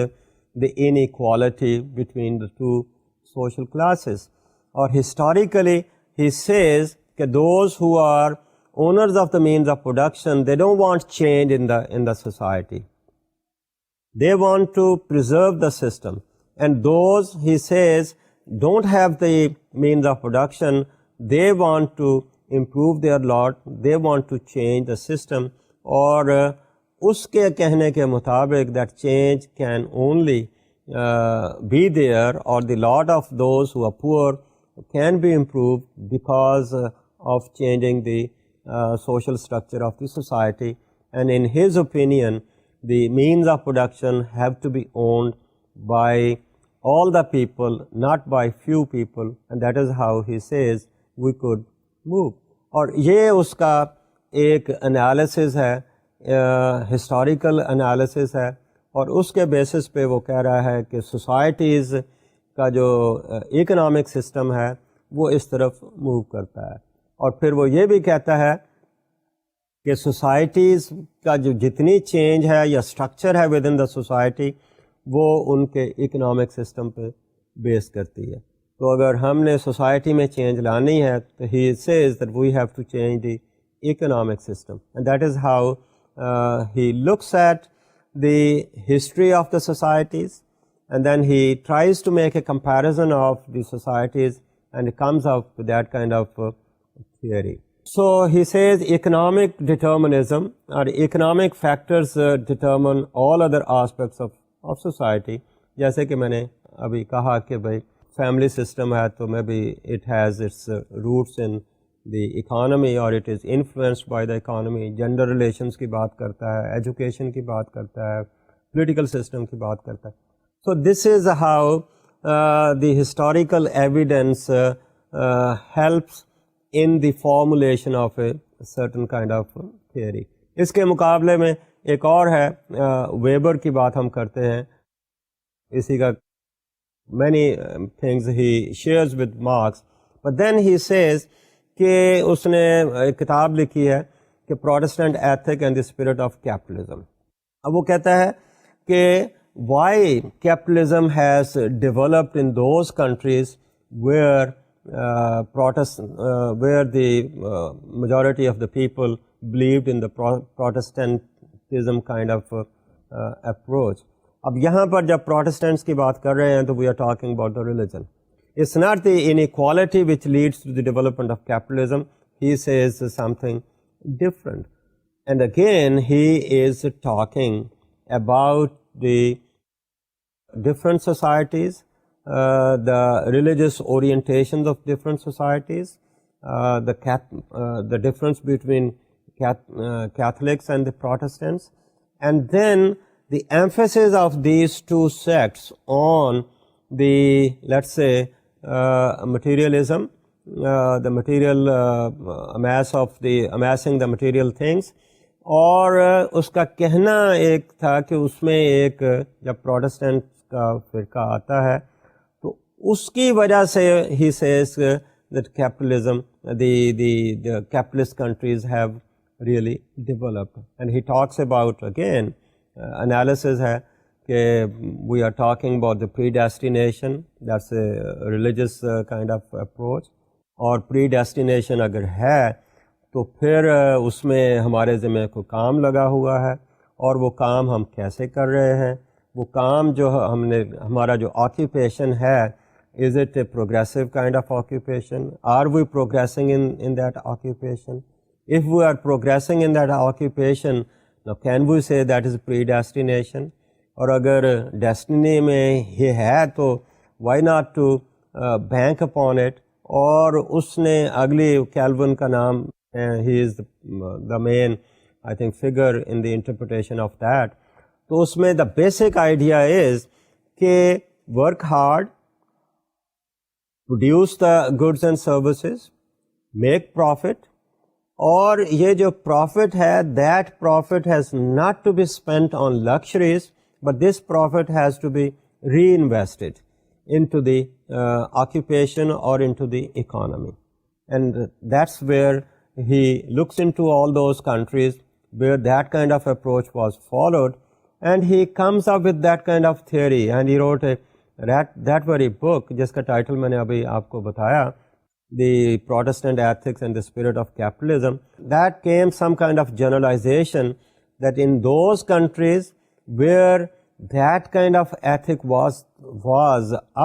the inequality between the two social classes. Or historically he says that those who are owners of the means of production, they don't want change in the society. They want to preserve the system. And those, he says, don't have the means of production, they want to improve their lot, they want to change the system. اور اس کے کہنے کے مطابق that change can only be there, or the lot of those who are poor can be improved because of changing the social structure of the society. And in his opinion, the means of production have to be owned by all the people, not by few people, and that is how he says we could move. اور یہ اس کا ایک analysis ہے, historical analysis ہے, اور اس کے basis پہ وہ کہہ رہا ہے کہ سوسائٹیز کا جو اکنامک سسٹم ہے وہ اس طرف موو کرتا ہے. اور پھر وہ یہ بھی کہتا ہے کہ سوسائٹیز کا جو جتنی چینج ہے یا اسٹرکچر ہے ود ان دا سوسائٹی وہ ان کے اکنامک سسٹم پہ بیس کرتی ہے. تو اگر ہم نے سوسائٹی میں چینج لانی ہے تو he says that we have to change the economic system, and that is how he looks at the history of the societies, and then he tries to make a comparison of the societies, and he comes up with that kind of theory. So he says economic determinism, or economic factors determine all other aspects of society. جیسے کہ میں نے ابھی کہا کہ بھائی family system ہے تو میں بھی it has its roots in the economy, or it is influenced by the economy. Gender relations کی بات کرتا ہے, ایجوکیشن کی بات کرتا ہے, پولیٹیکل سسٹم کی بات کرتا ہے. So this is how the historical evidence helps in the formulation of a certain kind of theory. اس کے مقابلے میں ایک اور ہے, ویبر کی بات ہم کرتے ہیں, اسی کا many things he shares with Marx, but then he says کہ اس نے ایک کتاب لکھی ہے کہ Protestant ethic and the spirit of capitalism. اب وہ کہتا ہے کہ why capitalism has developed in those countries where the majority of the people believed in the Protestantism kind of approach. اب یہاں پر جب پروٹسٹنٹس کی بات کر رہے ہیں تو we are talking about the religion. It's not the inequality which leads to the development of capitalism. He says something different. And again, he is talking about the different societies, the religious orientations of different societies, the difference between Catholics and the Protestants, and then the emphasis of these two sects on the, let's say, materialism, the material amassing the material things. اور اس کا کہنا ایک تھا کہ اس میں ایک جب Protestant کا فرقہ آتا ہے تو اس کی وجہ سے he says that capitalism, the capitalist countries have really developed. And he talks about, again, analysis ہے کہ we are talking about the predestination, that's a religious kind of approach. اور predestination اگر ہے تو پھر اس میں ہمارے ذمہ کوئی کام لگا ہوا ہے, اور وہ کام ہم کیسے کر رہے ہیں, وہ کام جو ہمارا جو آکیوپیشن ہے, is it a progressive kind of occupation? Are we progressing in that occupation? If we are progressing in that occupation, now can we say that is predestination? اور اگر ڈیسٹنی میں یہ ہے تو why not to bank upon it. اور اس نے اگلی kelvin کا نام, he is the main I think figure in the interpretation of that. تو اس میں the basic idea is کہ work hard, produce the goods and services, make profit, اور یہ جو profit ہے that profit has not to be spent on luxuries, but this profit has to be reinvested into the occupation or into the economy. And that's where he looks into all those countries where that kind of approach was followed, and he comes up with that kind of theory, and he wrote that very book جس کا title میں نے ابھی آپ کو بتایا, The Protestant Ethics and the Spirit of Capitalism. That came some kind of generalization that in those countries where that kind of ethic was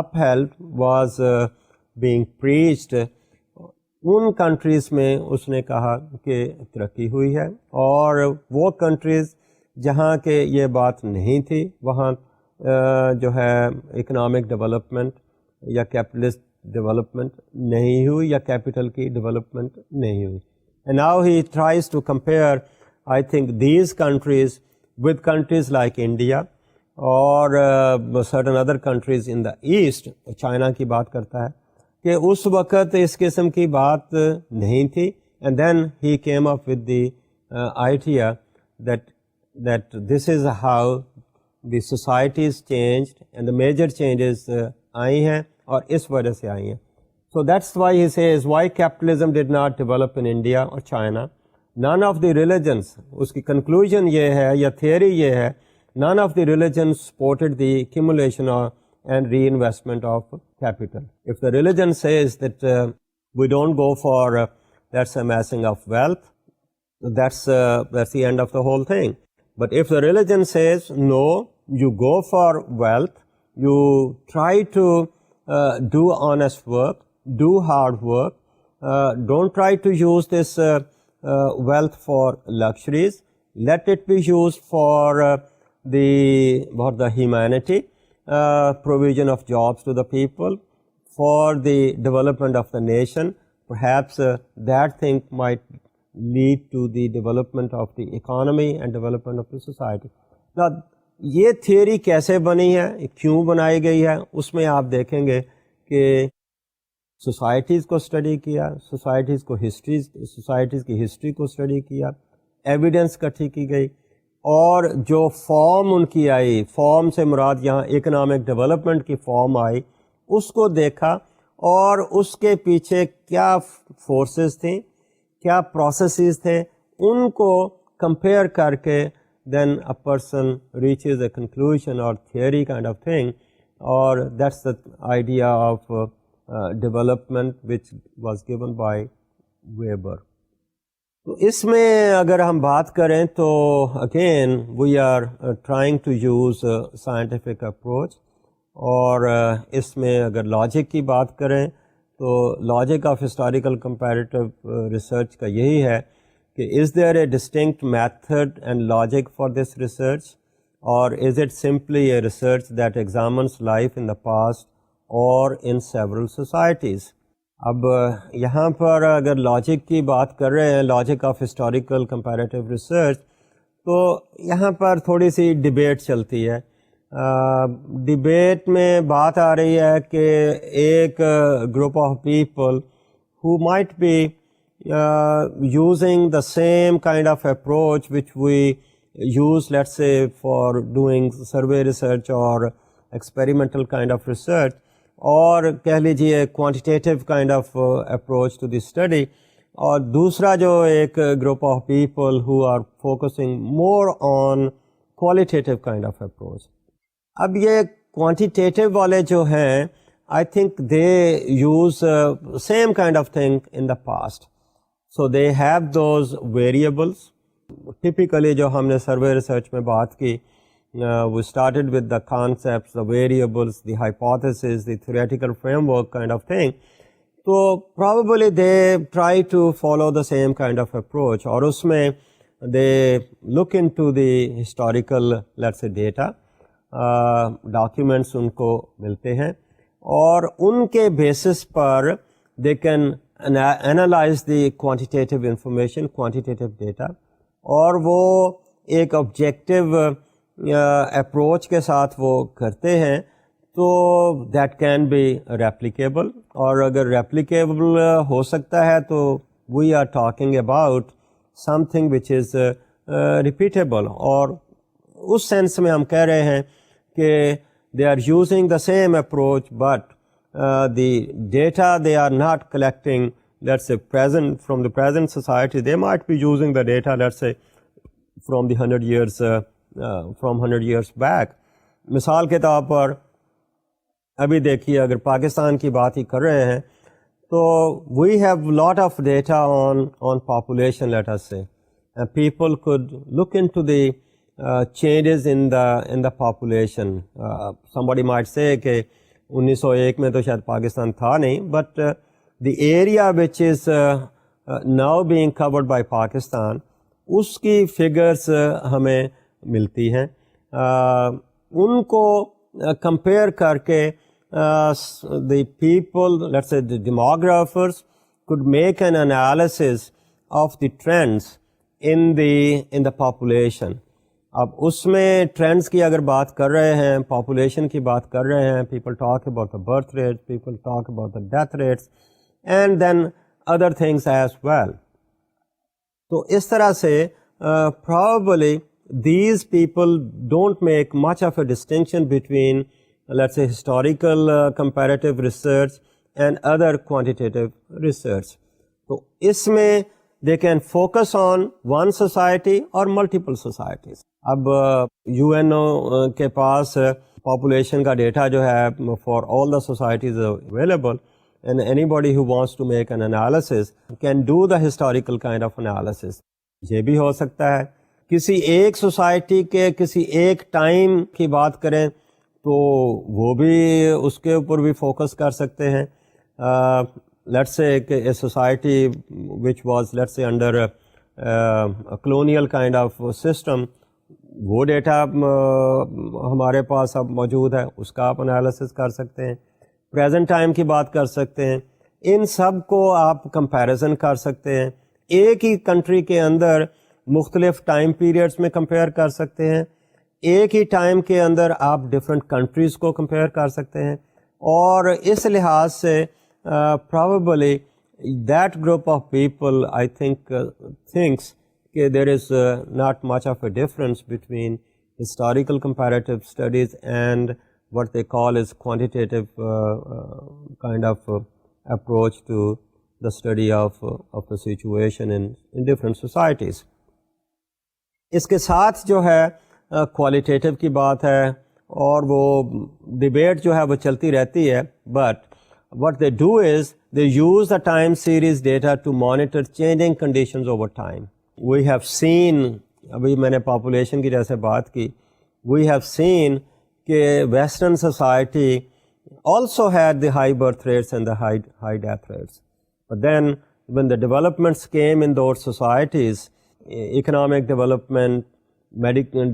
upheld, was being preached, in countries میں اس نے کہا کہ ترقی ہوئی ہے, اور وہ کنٹریز جہاں کہ یہ بات نہیں تھی وہاں جو ہے اکنامک ڈیولپمنٹ یا کیپٹلسٹ ڈیولپمنٹ نہیں ہوئی, یا کیپٹل کی ڈیولپمنٹ نہیں ہوئی. And now he tries to compare I think these countries with countries like India اور certain other countries in the east. China کی بات کرتا ہے کہ اس وقت اس قسم کی بات نہیں تھی, and then he came up with the idea that this is how the societies changed and the major changes آئی ہیں اور اس وجہ سے آئی ہیں. So that's why he says why capitalism did not develop in India or China. None of the religions, اس کی conclusion یہ ہے یا theory یہ ہے, none of the religions supported the accumulation and reinvestment of capital. If the religion says that we don't go for that's amassing of wealth, that's the end of the whole thing. But if the religion says no, you go for wealth, you try to do honest work, do hard work, don't try to use this wealth for luxuries, let it be used for the humanity, provision of jobs to the people, for the development of the nation. Perhaps that thing might lead to the development of the economy and development of the society. Now, یہ theory کیسے بنی ہے, کیوں بنائی گئی ہے, اس میں آپ دیکھیں گے کہ سوسائٹیز کو اسٹڈی کیا, سوسائٹیز کی ہسٹری کو اسٹڈی کیا, ایویڈنس اکٹھی کی گئی, اور جو فارم ان کی آئی, فارم سے مراد یہاں اکنامک ڈیولپمنٹ کی فارم آئی, اس کو دیکھا, اور اس کے پیچھے کیا فورسز تھیں, کیا پروسیسز تھے, ان کو کمپیئر کر کے then a person reaches a conclusion or theory kind of thing, or that's the idea of development which was given by Weber. تو اس میں اگر ہم بات کریں تو again we are trying to use a scientific approach, اور اس میں اگر لاجک کی بات کریں تو logic of historical comparative research کا یہی ہے کہ is there a distinct method and logic for this research, or is it simply a research that examines life in the past or in several societies. اب یہاں پر اگر logic کی بات کر رہے ہیں, logic of historical comparative research, تو یہاں پر تھوڑی سی ڈبیٹ چلتی ہے. ڈبیٹ میں بات آ رہی ہے کہ ایک group of people who might be using the same kind of approach which we use, let's say, for doing survey research or experimental kind of research, اور کہہ لیجیے quantitative kind of approach to the study, اور دوسرا جو ایک group of people who are focusing more on qualitative kind of approach. اب یہ quantitative والے جو ہیں, I think they use same kind of thing in the past. So they have those variables. Typically جو ہم نے survey research میں بات کی, we started with the concepts, the variables, the hypothesis, the theoretical framework kind of thing. So probably they try to follow the same kind of approach, اور اس میں they look into the historical, let's say, data, documents ان کو ملتے ہیں, اور ان کے basis پر they can analyse the quantitative information, quantitative data, اور وہ ایک آبجیکٹیو اپروچ کے ساتھ وہ کرتے ہیں, تو دیٹ کین بی ریپلیکیبل. اور اگر ریپلیکیبل ہو سکتا ہے تو we are talking about something which is repeatable. اور اس سینس میں ہم کہہ رہے ہیں کہ they are using the same approach, but the data they are not collecting, let's say present from the present society, they might be using the data, let's say from the 100 years from 100 years back. مثال کے طور پر ابھی دیکھیے, اگر پاکستان کی بات ہی کر رہے ہیں تو we have lot of data on population, let us say, and people could look into the changes in the population. Somebody might say کہ 1901 میں تو شاید پاکستان تھا نہیں, but the area which is now being covered by Pakistan, اس کی figures ہمیں ملتی ہیں. ان کو کمپیئر کر کے the people, let's say ڈیموگرافرس could make an analysis of the trends in the population. اب اس میں ٹرینڈس کی اگر بات کر رہے ہیں, پاپولیشن کی بات کر رہے ہیں, people talk about the birth rate, people talk about the death rates, and then other things as well. تو اس طرح سے probably these people don't make much of a distinction between, let's say, historical comparative research and other quantitative research. تو اس میں they can focus on one society or multiple societies. اب UNO کے پاس population کا data جو ہے for all the societies available, and anybody who wants to make an analysis can do the historical kind of analysis. یہ بھی ہو سکتا ہے کسی ایک سوسائٹی کے کسی ایک ٹائم کی بات کریں تو وہ بھی اس کے اوپر بھی فوکس کر سکتے ہیں. Let's say a society which was, let's say, under a colonial kind of system, وہ ڈیٹا ہمارے پاس اب موجود ہے, اس کا آپ انالیسس کر سکتے ہیں. پریزنٹ ٹائم کی بات کر سکتے ہیں. ان سب کو آپ کمپیریزن کر سکتے ہیں. ایک ہی کنٹری کے اندر مختلف ٹائم پیریڈس میں کمپیئر کر سکتے ہیں. ایک ہی ٹائم کے اندر آپ ڈفرینٹ کنٹریز کو کمپیئر کر سکتے ہیں. اور اس لحاظ سے probably that group of people, I think, thinks that there is not much of a difference between historical comparative studies and what they call is quantitative kind of approach to the study of the situation in different societies. اس کے ساتھ جو ہے qualitative کی بات ہے اور وہ debate جو ہے وہ چلتی رہتی ہے, but what they do is they use the time series data to monitor changing conditions over time. We have seen, ابھی میں نے پاپولیشن کی جیسے بات کی, we have seen کہ western society also had the high birth rates and the high death rates. But then when the developments came in those societies, economic development,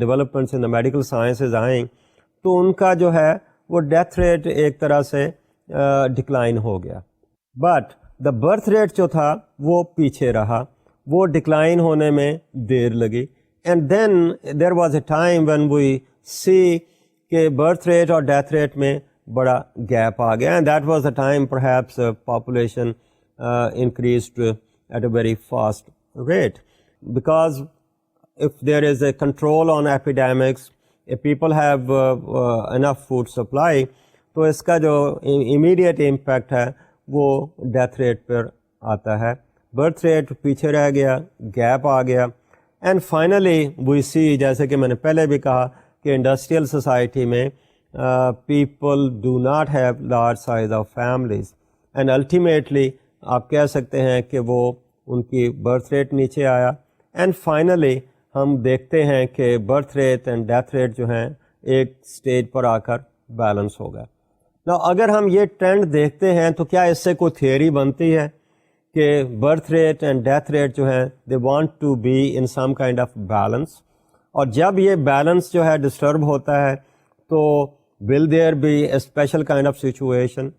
developments in the medical sciences آئیں, تو ان کا جو ہے وہ death rate ایک طرح سے decline ہو گیا. بٹ دا برتھ ریٹ جو تھا وہ پیچھے رہا, وہ ڈکلائن ہونے میں دیر لگی. And then there was a time when we see کہ برتھ ریٹ اور ڈیتھ ریٹ میں بڑا گیپ آ گیا. And that was the time perhaps population increased at a very fast rate, because if there is a control on epidemics, if people have enough food supply, تو اس کا جو immediate impact ہے وہ death rate پر آتا ہے. Birth rate پیچھے رہ گیا, گیپ آ گیا. اینڈ فائنلی وی سی, جیسے کہ میں نے پہلے بھی کہا کہ انڈسٹریل سوسائٹی میں people do not have large size of families, and ultimately آپ کہہ سکتے ہیں کہ وہ ان کی برتھ ریٹ نیچے آیا. اینڈ فائنلی ہم دیکھتے ہیں کہ birth rate and death rate جو ہیں ایک سٹیج پر آ کر بیلنس ہو گئے. Now اگر ہم یہ ٹرینڈ دیکھتے ہیں تو کیا اس سے کوئی تھیوری بنتی ہے کہ birth rate and death rate جو ہیں they want to be in some kind of balance, اور جب یہ بیلنس جو ہے ڈسٹرب ہوتا ہے تو will there be a special kind of situation.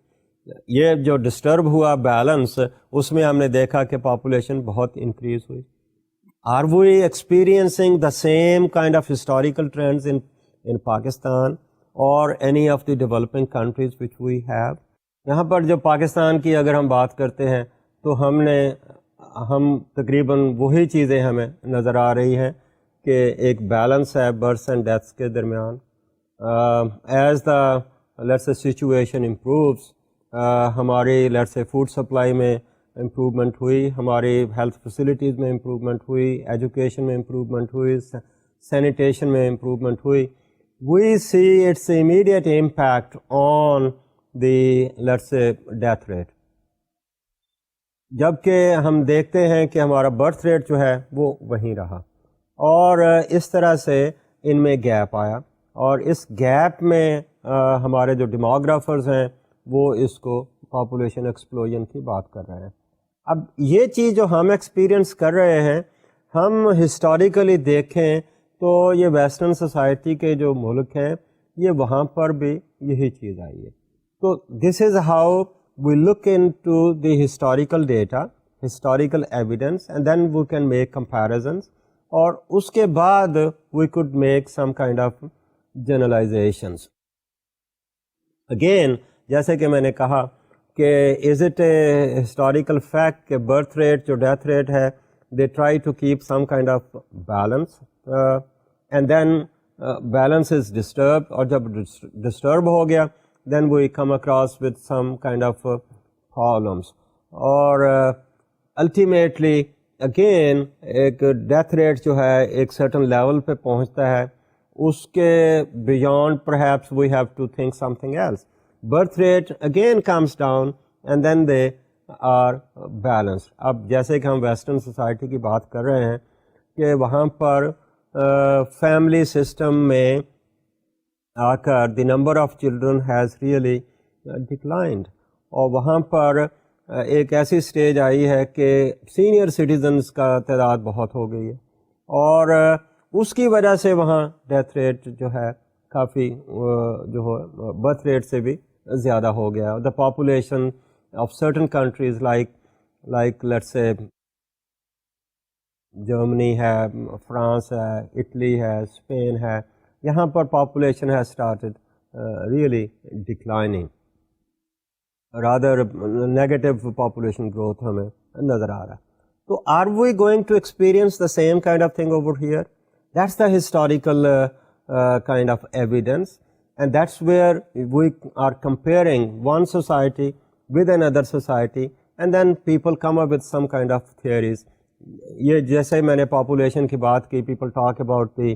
یہ جو ڈسٹرب ہوا بیلنس اس میں ہم نے دیکھا کہ پاپولیشن بہت انکریز ہوئی. Are we experiencing the same kind of historical trends in Pakistan اور any of the developing countries which we have. یہاں پر جو پاکستان کی اگر ہم بات کرتے ہیں تو ہم تقریباً وہی چیزیں ہمیں نظر آ رہی ہیں کہ ایک بیلنس ہے برتھس اینڈ ڈیتھس کے درمیان. As the let's say situation improves, ہماری لیٹس سے فوڈ سپلائی میں امپروومنٹ ہوئی, ہماری ہیلتھ فیسلٹیز میں امپروومنٹ ہوئی, ایجوکیشن میں امپروومنٹ ہوئی, سینیٹیشن میں امپروومنٹ ہوئی. We see its immediate impact on the let's say death rate. جبکہ ہم دیکھتے ہیں کہ ہمارا برتھ ریٹ جو ہے وہ وہیں رہا, اور اس طرح سے ان میں گیپ آیا, اور اس گیپ میں ہمارے جو ڈیموگرافرز ہیں وہ اس کو پاپولیشن ایکسپلوژن کی بات کر رہے ہیں. اب یہ چیز جو ہم ایکسپیرئنس کر رہے ہیں, ہم ہسٹوریکلی دیکھیں تو یہ ویسٹرن سوسائٹی کے جو ملک ہیں یہ وہاں پر بھی یہی چیز آئی ہے. تو this is how we look into the historical data, historical evidence, and then we can make comparisons, اور اس کے بعد we could make some kind of generalizations. Again جیسے کہ میں نے کہا کہ is it a historical fact کہ برتھ ریٹ جو ڈیتھ ریٹ ہے they try to keep some kind of balance, and then balance is disturb, اور جب ڈسٹرب ہو گیا دین we come across with some kind of problems, اور ultimately again ایک death rate جو ہے ایک سرٹن لیول پہ پہنچتا ہے, اس کے beyond perhaps we have to think something else. birth rate again comes down and then they are balanced. اب جیسے کہ ہم ویسٹرن سوسائٹی کی بات کر رہے ہیں کہ وہاں پر فیملی سسٹم میں آ کر the number of children has really declined, اور وہاں پر ایک ایسی سٹیج آئی ہے کہ سینئر سٹیزنز کا تعداد بہت ہو گئی ہے, اور اس کی وجہ سے وہاں ڈیتھ ریٹ جو ہے کافی جو ہے برتھ ریٹ سے بھی زیادہ ہو گیا. The population of certain countries like let's say Germany ہے, فرانس ہے, اٹلی ہے, اسپین ہے, یہاں پر پاپولیشن ہے started really declining, rather negative population growth ہمیں نظر آ رہا ہے. تو are we going to experience the same kind of thing over here? That's the historical kind of evidence, and that's where we are comparing one society with another society, and then people come up with some kind of theories. یہ جیسے میں نے population کی بات کی, people talk about the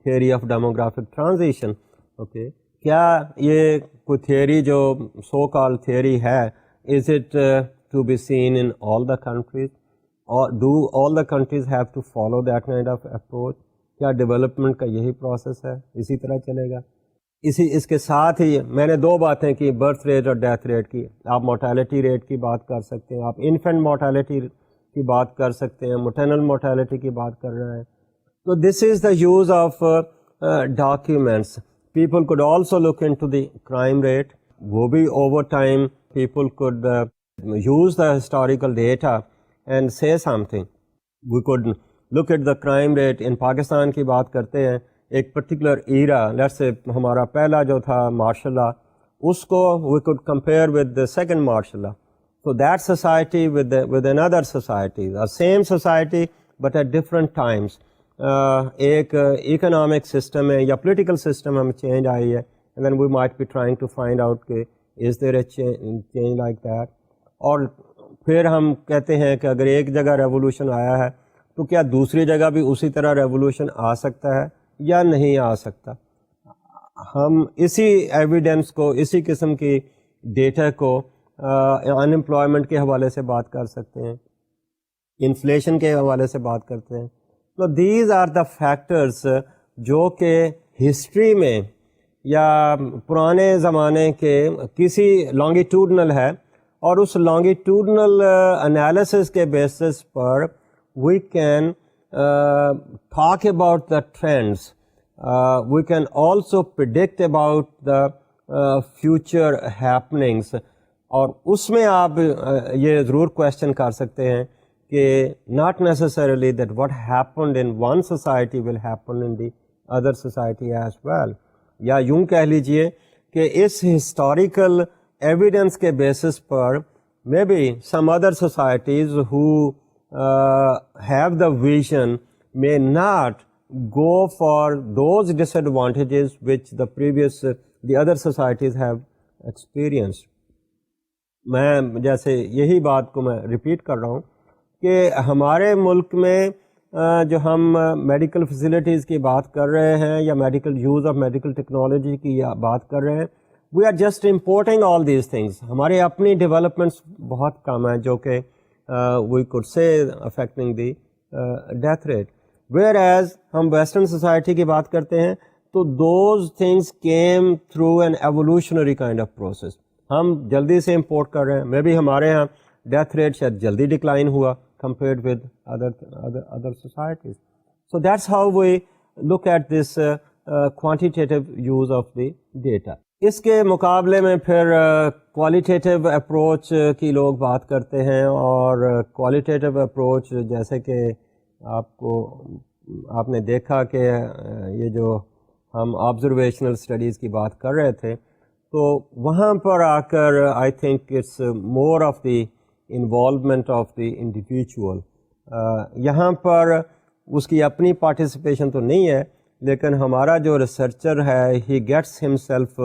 theory of demographic transition. okay, کیا یہ کوئی تھیوری جو سو کال تھیوری ہے, is it to be seen in all the countries, or do all the countries have to follow that kind of approach? کیا development کا یہی process ہے, اسی طرح چلے گا؟ اس کے ساتھ ہی میں نے دو باتیں کی, برتھ ریٹ اور ڈیتھ ریٹ کی. آپ مورٹیلٹی ریٹ کی بات کر سکتے ہیں, آپ انفینٹ مورٹیلٹی کی بات کر سکتے ہیں, مٹرنل مورٹیلٹی کی بات کر رہے ہیں. تو this is the use of documents. People could also look into the crime rate, وہ بھی over time people could use the historical data and say something. We could look at the crime rate in Pakistan کی بات کرتے ہیں, ایک particular era, let's say ہمارا پہلا جو تھا مارشل لا, اس کو we could compare with the second martial law. So that society with another society, the same society but at different times. ایک economic system ہے یا political system ہم change آئی ہے, and then we might be trying to find out کہ is there a change like that. اور پھر ہم کہتے ہیں کہ اگر ایک جگہ ریولوشن آیا ہے تو کیا دوسری جگہ بھی اسی طرح ریولوشن آ سکتا ہے یا نہیں آ سکتا؟ ہم اسی ایویڈنس کو, اسی قسم کی ڈیٹا کو ان امپلائمنٹ کے حوالے سے بات کر سکتے ہیں, انفلیشن کے حوالے سے بات کرتے ہیں. تو دیز آر دا فیکٹرز جو کہ ہسٹری میں یا پرانے زمانے کے کسی لانگیٹیوڈنل ہے, اور اس لانگیٹیوڈنل انالیسس کے basis per we can talk about the trends. We can also predict about the future happenings, اور اس میں آپ یہ ضرور کویشچن کر سکتے ہیں کہ not necessarily that what happened in one society will happen in the other society as well, یا یوں کہہ لیجئے کہ اس ہسٹوریکل ایویڈنس کے بیسس پر may be some other societies who have the vision may not go for those disadvantages which the other societies have experienced. میں جیسے یہی بات کو میں ریپیٹ کر رہا ہوں کہ ہمارے ملک میں جو ہم میڈیکل فیسلٹیز کی بات کر رہے ہیں یا medical use of medical technology کی بات کر رہے ہیں, we are just importing all these things. ہمارے اپنی ڈیولپمنٹس بہت کم ہیں جو کہ we could say affecting the death rate. Whereas ہم ویسٹرن سوسائٹی کی بات کرتے ہیں تو those things came through an evolutionary kind of process. ہم جلدی سے امپورٹ کر رہے ہیں, مے بی ہمارے ہاں ڈیتھ ریٹ شاید جلدی ڈکلائن ہوا compared with other societies. So that's how we look at this quantitative use of the data. اس کے مقابلے میں پھر qualitative approach کی لوگ بات کرتے ہیں, اور qualitative approach جیسے کہ آپ نے دیکھا کہ یہ جو ہم observational studies کی بات کر رہے تھے, تو وہاں پر آ کر I think it's more of the involvement of the individual. یہاں پر اس کی اپنی پارٹیسپیشن تو نہیں ہے, لیکن ہمارا جو ریسرچر ہے he gets himself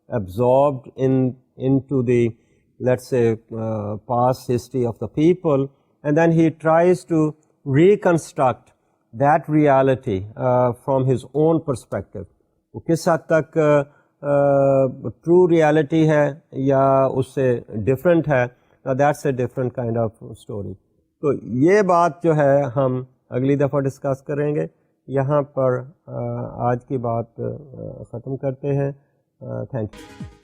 absorbed into the, let's say, past history of the people, and then he tries to reconstruct that reality from his own perspective. وہ کس حد تک ٹرو ریالٹی ہے یا اس سے ڈفرینٹ ہے, that's a different kind of story. تو یہ بات جو ہے ہم اگلی دفعہ ڈسکس کریں گے. یہاں پر آج کی بات ختم کرتے ہیں. Thank you.